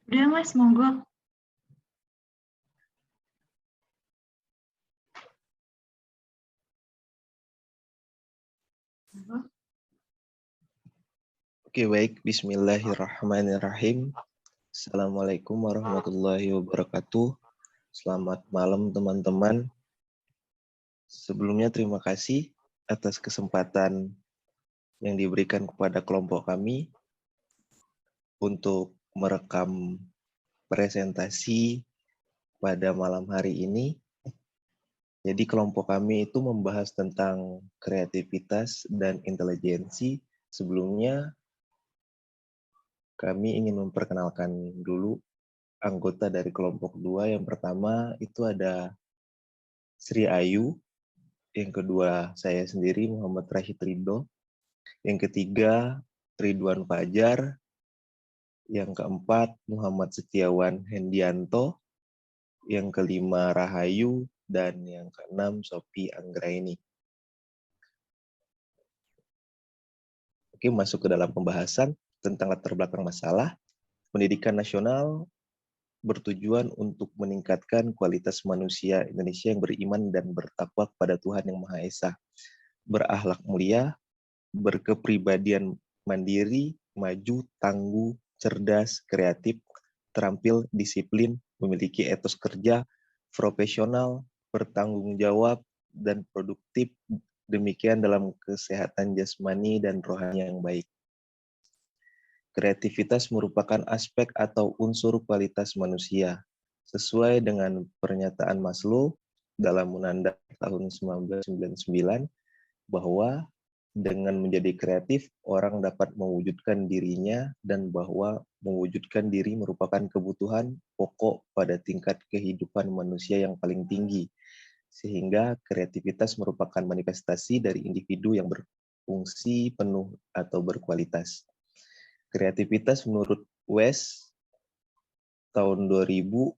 Udah Mas, monggo. Oke, baik. Bismillahirrahmanirrahim. Assalamualaikum warahmatullahi wabarakatuh. Selamat malam, teman-teman. Sebelumnya, terima kasih atas kesempatan yang diberikan kepada kelompok kami untuk merekam presentasi pada malam hari ini. Jadi, kelompok kami itu membahas tentang kreativitas dan intelijensi. Sebelumnya, kami ingin memperkenalkan dulu anggota dari kelompok 2. Yang pertama itu ada Sri Ayu, yang kedua saya sendiri Muhammad Rashid Ridho, yang ketiga Ridwan Fajar, yang keempat Muhammad Setiawan Hendianto, yang kelima Rahayu, dan yang keenam Sophie Anggraini. Oke, masuk ke dalam pembahasan tentang latar belakang masalah. Pendidikan nasional bertujuan untuk meningkatkan kualitas manusia Indonesia yang beriman dan bertakwa kepada Tuhan Yang Maha Esa, berakhlak mulia, berkepribadian mandiri, maju, tangguh, cerdas, kreatif, terampil, disiplin, memiliki etos kerja, profesional, bertanggung jawab, dan produktif. Demikian dalam kesehatan jasmani dan rohani yang baik. Kreativitas merupakan aspek atau unsur kualitas manusia, sesuai dengan pernyataan Maslow dalam Undang-Undang tahun 1999, bahwa dengan menjadi kreatif, orang dapat mewujudkan dirinya dan bahwa mewujudkan diri merupakan kebutuhan pokok pada tingkat kehidupan manusia yang paling tinggi, sehingga kreativitas merupakan manifestasi dari individu yang berfungsi penuh atau berkualitas. Kreativitas menurut West tahun 2000,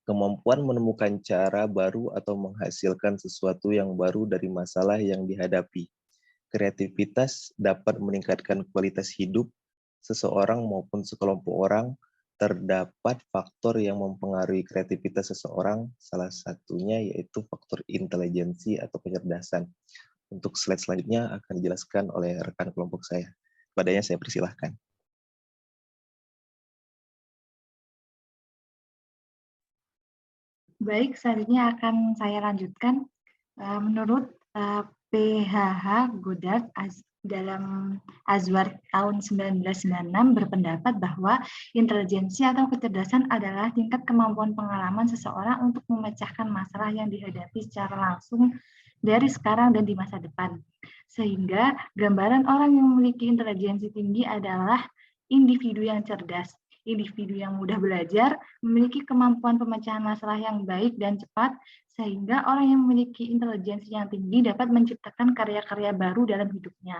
kemampuan menemukan cara baru atau menghasilkan sesuatu yang baru dari masalah yang dihadapi. Kreativitas dapat meningkatkan kualitas hidup seseorang maupun sekelompok orang. Terdapat faktor yang mempengaruhi kreativitas seseorang, salah satunya yaitu faktor intelijensi atau kecerdasan. Untuk slide selanjutnya akan dijelaskan oleh rekan kelompok saya. Padanya saya persilahkan. Baik, selanjutnya akan saya lanjutkan. Menurut PHH Goddard dalam Azwar tahun 1996 berpendapat bahwa intelijensi atau kecerdasan adalah tingkat kemampuan pengalaman seseorang untuk memecahkan masalah yang dihadapi secara langsung dari sekarang dan di masa depan. Sehingga gambaran orang yang memiliki intelijensi tinggi adalah individu yang cerdas, individu yang mudah belajar, memiliki kemampuan pemecahan masalah yang baik dan cepat, sehingga orang yang memiliki intelijensi yang tinggi dapat menciptakan karya-karya baru dalam hidupnya.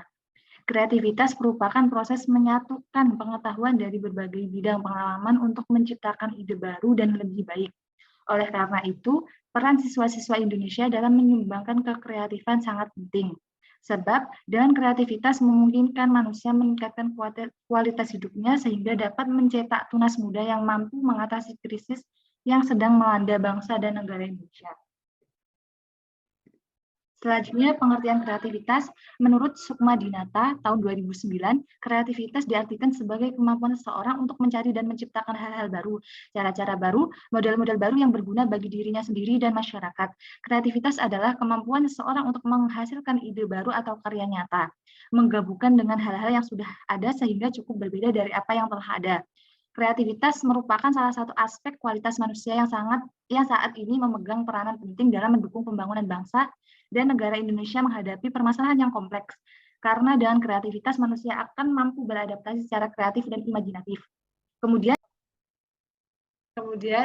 Kreativitas merupakan proses menyatukan pengetahuan dari berbagai bidang pengalaman untuk menciptakan ide baru dan lebih baik. Oleh karena itu, peran siswa-siswa Indonesia dalam menyumbangkan kekreatifan sangat penting. Sebab dengan kreativitas memungkinkan manusia meningkatkan kualitas hidupnya sehingga dapat mencetak tunas muda yang mampu mengatasi krisis yang sedang melanda bangsa dan negara Indonesia. Selanjutnya, pengertian kreativitas. Menurut Sukma Dinata tahun 2009, kreativitas diartikan sebagai kemampuan seseorang untuk mencari dan menciptakan hal-hal baru, cara-cara baru, model-model baru yang berguna bagi dirinya sendiri dan masyarakat. Kreativitas adalah kemampuan seseorang untuk menghasilkan ide baru atau karya nyata, menggabungkan dengan hal-hal yang sudah ada sehingga cukup berbeda dari apa yang telah ada. Kreativitas merupakan salah satu aspek kualitas manusia yang saat ini memegang peranan penting dalam mendukung pembangunan bangsa dan negara Indonesia menghadapi permasalahan yang kompleks. Karena dengan kreativitas manusia akan mampu beradaptasi secara kreatif dan imajinatif. Kemudian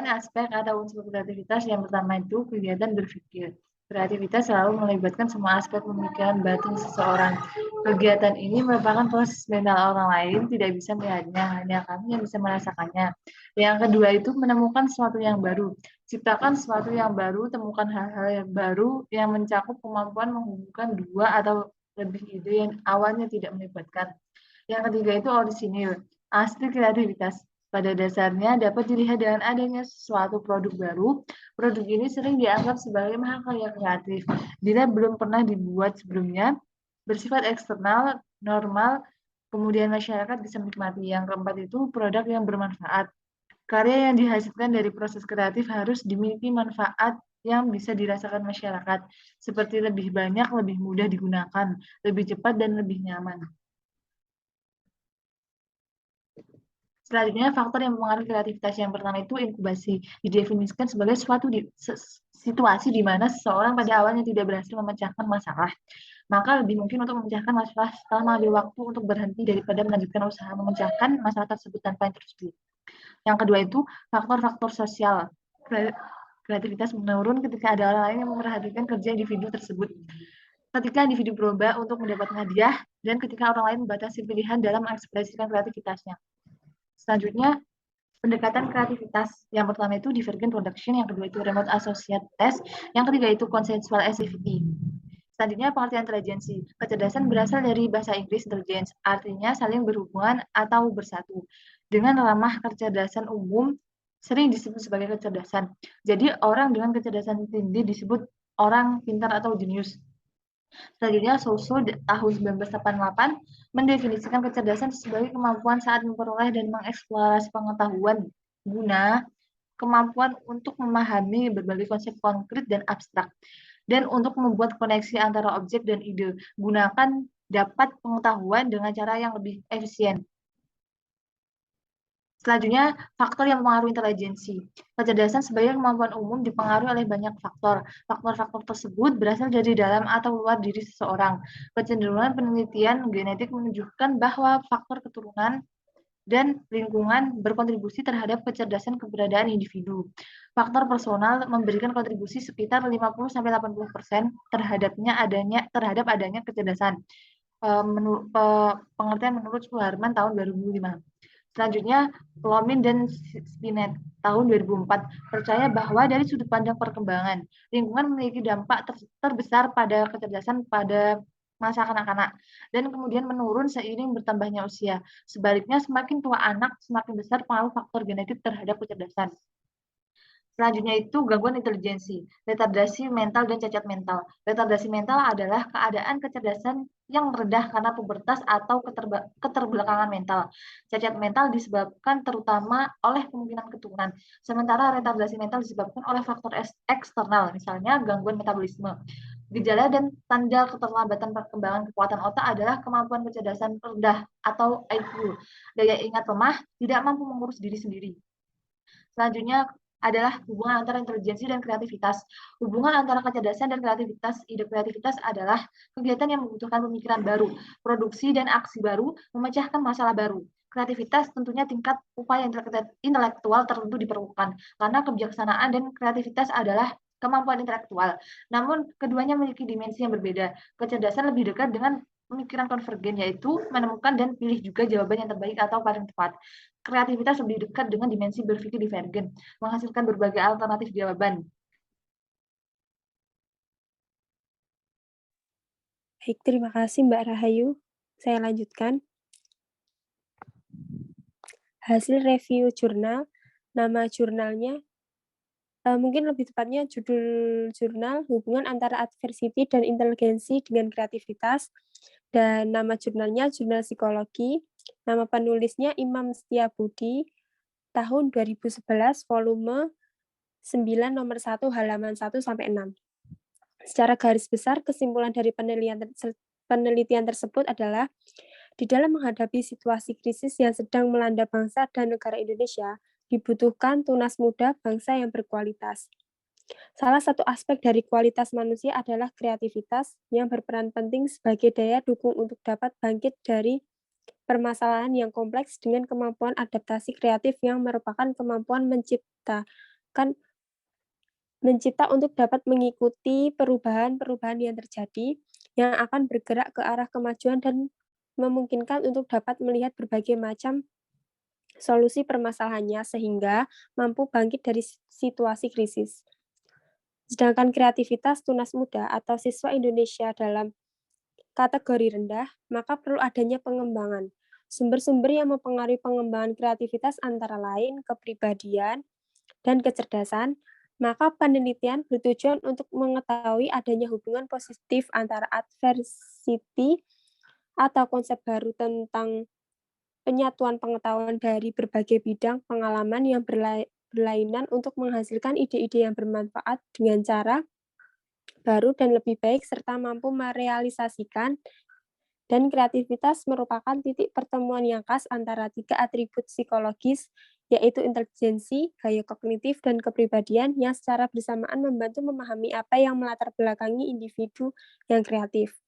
aspek atau unsur kreativitas yang pertama itu kegiatan berpikir. Kreativitas selalu melibatkan semua aspek pemikiran batin seseorang. Kegiatan ini merupakan proses mental orang lain, tidak bisa melihatnya, hanya kami yang bisa merasakannya. Yang kedua itu menemukan sesuatu yang baru. Ciptakan sesuatu yang baru, temukan hal-hal yang baru yang mencakup kemampuan menghubungkan dua atau lebih ide yang awalnya tidak melibatkan. Yang ketiga itu orisinil, asli kreativitas. Pada dasarnya dapat dilihat dengan adanya suatu produk baru, produk ini sering dianggap sebagai mahakarya kreatif bila belum pernah dibuat sebelumnya, bersifat eksternal, normal, kemudian masyarakat bisa menikmati. Yang keempat itu produk yang bermanfaat. Karya yang dihasilkan dari proses kreatif harus dimiliki manfaat yang bisa dirasakan masyarakat, seperti lebih banyak, lebih mudah digunakan, lebih cepat, dan lebih nyaman. Selanjutnya, faktor yang mempengaruhi kreativitas yang pertama itu inkubasi. Didefinisikan sebagai suatu situasi di mana seseorang pada awalnya tidak berhasil memecahkan masalah, maka lebih mungkin untuk memecahkan masalah setelah mengambil waktu untuk berhenti daripada melanjutkan usaha memecahkan masalah tersebut tanpa interupsi. Yang kedua itu faktor-faktor sosial. Kreativitas menurun ketika ada orang lain yang memperhatikan kerja individu tersebut. Ketika individu berubah untuk mendapatkan hadiah, dan ketika orang lain membatasi pilihan dalam mengekspresikan kreativitasnya. Selanjutnya, pendekatan kreativitas. Yang pertama itu divergent production, yang kedua itu remote associate test, yang ketiga itu consensual activity. Selanjutnya, pengertian intelijensi. Kecerdasan berasal dari bahasa Inggris intelligence, artinya saling berhubungan atau bersatu. Dengan ramah kecerdasan umum, sering disebut sebagai kecerdasan. Jadi, orang dengan kecerdasan tinggi disebut orang pintar atau jenius. Selanjutnya, Sousa tahun 1988 mendefinisikan kecerdasan sebagai kemampuan saat memperoleh dan mengeksplorasi pengetahuan guna kemampuan untuk memahami berbagai konsep konkret dan abstrak, dan untuk membuat koneksi antara objek dan ide. Gunakan dapat pengetahuan dengan cara yang lebih efisien. Selanjutnya, faktor yang mempengaruhi intelijensi. Kecerdasan sebagai kemampuan umum dipengaruhi oleh banyak faktor. Faktor-faktor tersebut berasal dari dalam atau luar diri seseorang. Kecenderungan penelitian genetik menunjukkan bahwa faktor keturunan dan lingkungan berkontribusi terhadap kecerdasan keberadaan individu. Faktor personal memberikan kontribusi sekitar 50-80% terhadap adanya kecerdasan. Pengertian menurut Suharman tahun 2005. Selanjutnya, Lomin dan Spinet tahun 2004 percaya bahwa dari sudut pandang perkembangan, lingkungan memiliki dampak terbesar pada kecerdasan pada masa kanak-kanak, dan kemudian menurun seiring bertambahnya usia. Sebaliknya, semakin tua anak, semakin besar pengaruh faktor genetik terhadap kecerdasan. Selanjutnya itu gangguan intelijensi, retardasi mental dan cacat mental. Retardasi mental adalah keadaan kecerdasan yang rendah karena pubertas atau keterbelakangan mental. Cacat mental disebabkan terutama oleh kemungkinan keturunan. Sementara retardasi mental disebabkan oleh faktor eksternal, misalnya gangguan metabolisme. Gejala dan tanda keterlambatan perkembangan kekuatan otak adalah kemampuan kecerdasan rendah atau IQ, daya ingat lemah, tidak mampu mengurus diri sendiri. Selanjutnya adalah hubungan antara intelijensi dan kreativitas. Hubungan antara kecerdasan dan kreativitas. Ide kreativitas adalah kegiatan yang membutuhkan pemikiran baru, produksi dan aksi baru, memecahkan masalah baru. Kreativitas tentunya tingkat upaya intelektual tertentu diperlukan, karena kebijaksanaan dan kreativitas adalah kemampuan intelektual. Namun, keduanya memiliki dimensi yang berbeda. Kecerdasan lebih dekat dengan pemikiran konvergen, yaitu menemukan dan pilih juga jawaban yang terbaik atau paling tepat. Kreativitas lebih dekat dengan dimensi berpikir divergen, menghasilkan berbagai alternatif jawaban. Baik, terima kasih Mbak Rahayu. Saya lanjutkan. Hasil review jurnal, nama jurnalnya, mungkin lebih tepatnya judul jurnal hubungan antara adversity dan inteligensi dengan kreativitas, dan nama jurnalnya Jurnal Psikologi, nama penulisnya Imam Setiabudi, tahun 2011, volume 9, nomor 1, halaman 1-6. Secara garis besar, kesimpulan dari penelitian tersebut adalah di dalam menghadapi situasi krisis yang sedang melanda bangsa dan negara Indonesia, dibutuhkan tunas muda bangsa yang berkualitas. Salah satu aspek dari kualitas manusia adalah kreativitas yang berperan penting sebagai daya dukung untuk dapat bangkit dari permasalahan yang kompleks dengan kemampuan adaptasi kreatif yang merupakan kemampuan mencipta untuk dapat mengikuti perubahan-perubahan yang terjadi, yang akan bergerak ke arah kemajuan dan memungkinkan untuk dapat melihat berbagai macam solusi permasalahannya sehingga mampu bangkit dari situasi krisis. Sedangkan kreativitas tunas muda atau siswa Indonesia dalam kategori rendah, maka perlu adanya pengembangan. Sumber-sumber yang mempengaruhi pengembangan kreativitas antara lain kepribadian dan kecerdasan, maka penelitian bertujuan untuk mengetahui adanya hubungan positif antara adversity atau konsep baru tentang penyatuan pengetahuan dari berbagai bidang pengalaman yang berlainan untuk menghasilkan ide-ide yang bermanfaat dengan cara baru dan lebih baik serta mampu merealisasikan. Dan kreativitas merupakan titik pertemuan yang khas antara 3 atribut psikologis, yaitu intelijensi, gaya kognitif, dan kepribadian yang secara bersamaan membantu memahami apa yang melatar belakangi individu yang kreatif.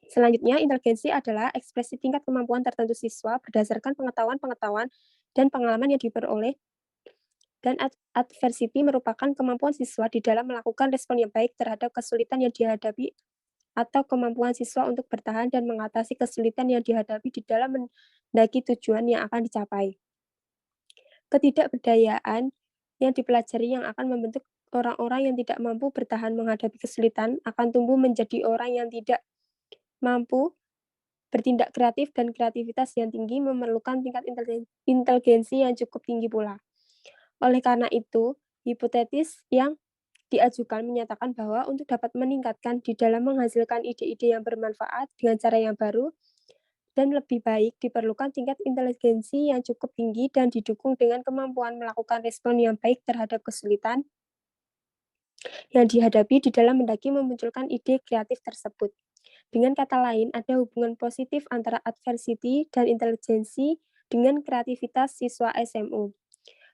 Selanjutnya, intelijensi adalah ekspresi tingkat kemampuan tertentu siswa berdasarkan pengetahuan-pengetahuan dan pengalaman yang diperoleh, dan adversity merupakan kemampuan siswa di dalam melakukan respon yang baik terhadap kesulitan yang dihadapi atau kemampuan siswa untuk bertahan dan mengatasi kesulitan yang dihadapi di dalam mendaki tujuan yang akan dicapai. Ketidakberdayaan yang dipelajari yang akan membentuk orang-orang yang tidak mampu bertahan menghadapi kesulitan akan tumbuh menjadi orang yang tidak mampu bertindak kreatif, dan kreativitas yang tinggi memerlukan tingkat inteligensi yang cukup tinggi pula. Oleh karena itu, hipotesis yang diajukan menyatakan bahwa untuk dapat meningkatkan di dalam menghasilkan ide-ide yang bermanfaat dengan cara yang baru dan lebih baik diperlukan tingkat inteligensi yang cukup tinggi dan didukung dengan kemampuan melakukan respon yang baik terhadap kesulitan yang dihadapi di dalam mendaki memunculkan ide kreatif tersebut. Dengan kata lain, ada hubungan positif antara adversity dan intelijensi dengan kreativitas siswa SMU.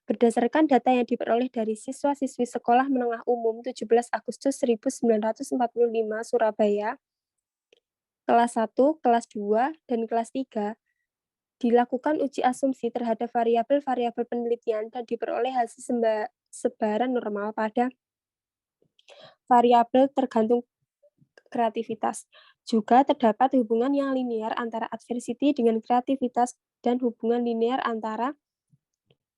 Berdasarkan data yang diperoleh dari siswa-siswi Sekolah Menengah Umum 17 Agustus 1945 Surabaya, kelas 1, kelas 2, dan kelas 3, dilakukan uji asumsi terhadap variabel-variabel penelitian dan diperoleh hasil sebaran normal pada variabel tergantung kreativitas. Juga terdapat hubungan yang linear antara adversity dengan kreativitas dan hubungan linear antara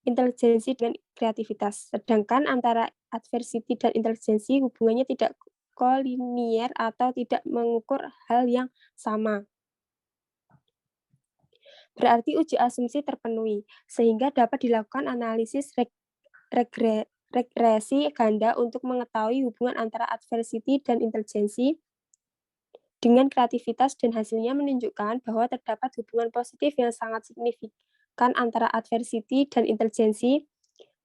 intelijensi dengan kreativitas. Sedangkan antara adversity dan intelijensi hubungannya tidak kolinier atau tidak mengukur hal yang sama. Berarti uji asumsi terpenuhi, sehingga dapat dilakukan analisis regresi ganda untuk mengetahui hubungan antara adversity dan intelijensi dengan kreativitas, dan hasilnya menunjukkan bahwa terdapat hubungan positif yang sangat signifikan antara adversity dan intelijensi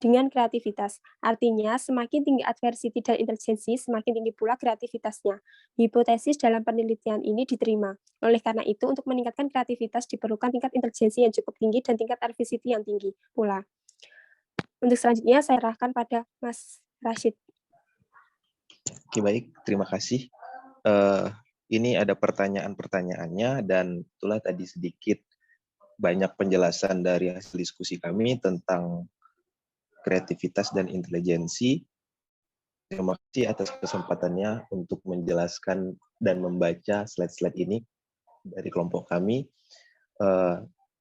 dengan kreativitas. Artinya, semakin tinggi adversity dan intelijensi, semakin tinggi pula kreativitasnya. Hipotesis dalam penelitian ini diterima. Oleh karena itu, untuk meningkatkan kreativitas diperlukan tingkat intelijensi yang cukup tinggi dan tingkat adversity yang tinggi pula. Untuk selanjutnya, saya serahkan pada Mas Rashid. Oke, baik. Terima kasih. Ini ada pertanyaan-pertanyaannya, dan itulah tadi sedikit banyak penjelasan dari hasil diskusi kami tentang kreativitas dan intelijensi. Terima kasih atas kesempatannya untuk menjelaskan dan membaca slide-slide ini dari kelompok kami.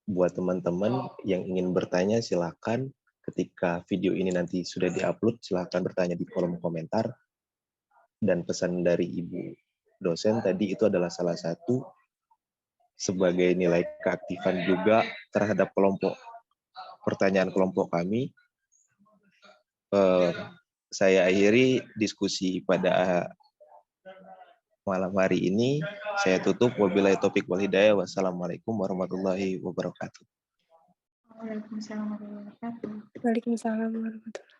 Buat teman-teman yang ingin bertanya, silakan ketika video ini nanti sudah diupload, silakan bertanya di kolom komentar. Dan pesan dari Ibu dosen tadi itu adalah salah satu sebagai nilai keaktifan juga terhadap pertanyaan kelompok kami. Saya akhiri diskusi pada malam hari ini. Saya tutup. Wabillahi taufiq wal hidayah. Wassalamualaikum warahmatullahi wabarakatuh. Waalaikumsalam warahmatullahi wabarakatuh. Waalaikumsalam warahmatullahi wabarakatuh.